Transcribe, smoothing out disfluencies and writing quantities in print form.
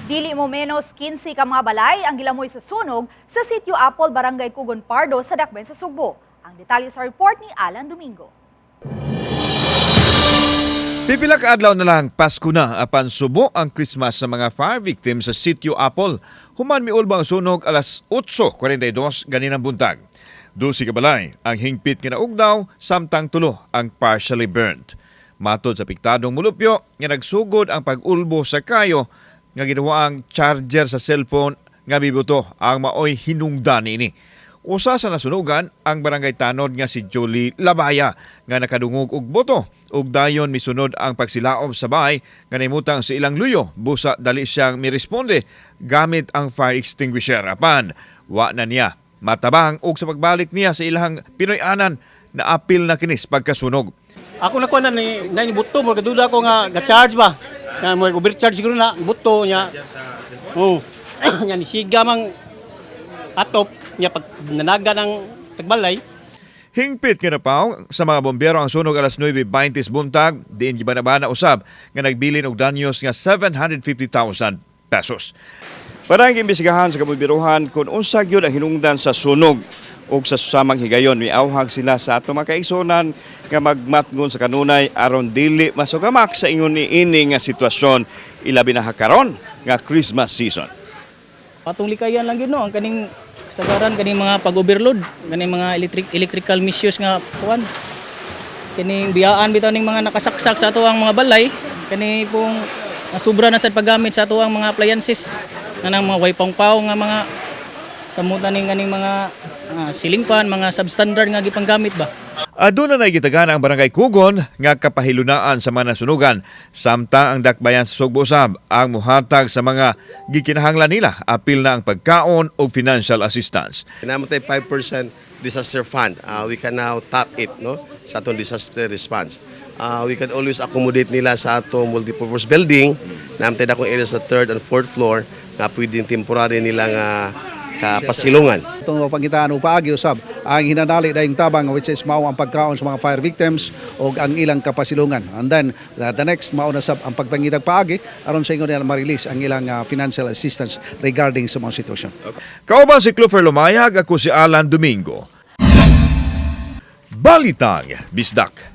Dili mo menos 15 ka mga balay ang gilamoy sa sunog sa Sitio Apple, Barangay Cugon Pardo sa Dakbayan sa Subo. Ang detalye sa report ni Alan Domingo. Pipila ka adlaw na lang Pasko na apan subo ang Christmas sa mga fire victims sa Sitio Apple. Human miulbo ang sunog alas 8:42 ganinang buntag. 12 ka balay ang hingpit nga naugdaw, samtang tulo ang partially burnt. Matod sa piktadong mulupyo nga nagsugod ang pag-ulbo sa kayo nga ginawa ang charger sa cellphone nga bibuto ang maoy hinungdan ini. Usa sa nasunugan ang barangay tanod nga si Jolie Labaya nga nakadungog og boto ug dayon misunod ang pagsilaom sa bahay nga nahimutang sa ilang luyo busa dali siyang miresponde gamit ang fire extinguisher apan wa na niya matabang og sa pagbalik niya sa ilang Pinoy-anan na apil na kinis pagkasunog. Ako nakuha na ni buto mo kaduda ko nga ga-charge ba. Nga mo overcharge siguro na buto niya. Oh. Nya ni siga mang atop niya pag nanaga ng tagbalay. Hingpit kinapaw sa mga bombero ang sunog alas 9:20 buntag, diin gibanabana usab nga nagbilin og danyos nga 750,000 pesos. Parang imbestigahan sa kabubiruhan kung unsa gyud ang hinungdan sa sunog ug sa susamang higayon miawhag sila sa ato mga kaigsonan nga magmatngon sa kanunay aron dili masugamak sa ingon niini nga sitwasyon ilabi na karon nga Christmas season. Patong likayan lang gyud no ang kaning sagaran kaning mga pag-overload, kaning mga electrical misuse nga kuan. Kaning biyaan bitaw ning mga nakasaksak sa ato ang mga balay, kani pong sobra na sad paggamit sa ato ang mga appliances. Kanang mga waypangpaw nga mga samutan ning kaning mga ceiling fan, mga substandard nga gipanggamit ba. Aduna na gitagan ang barangay Cugon nga kapahilunaan sa mga nasunugan samtang ang dakbayan sa Subo usab ang muhatag sa mga gikinahanglan nila apil na ang pagkaon o financial assistance. Namatay 5% disaster fund. We can now tap it no sa atong disaster response. We can always accommodate nila sa atong multipurpose building. Namatay dakong area sa 3rd and 4th floor nga pwedeng temporary nila nga kapasilungan. Itong pangitaan upaagi usab ang hinanali dayong tabang which is mao ang pagkaon sa mga fire victims o ang ilang kapasilungan. And then the next mao na sab ang pagpangitag paagi aron sa ingon nila ma-release ang ilang financial assistance regarding sa mga sitwasyon. Kauban si Clover Lumayag, ako si Alan Domingo. Balitang Bisdak.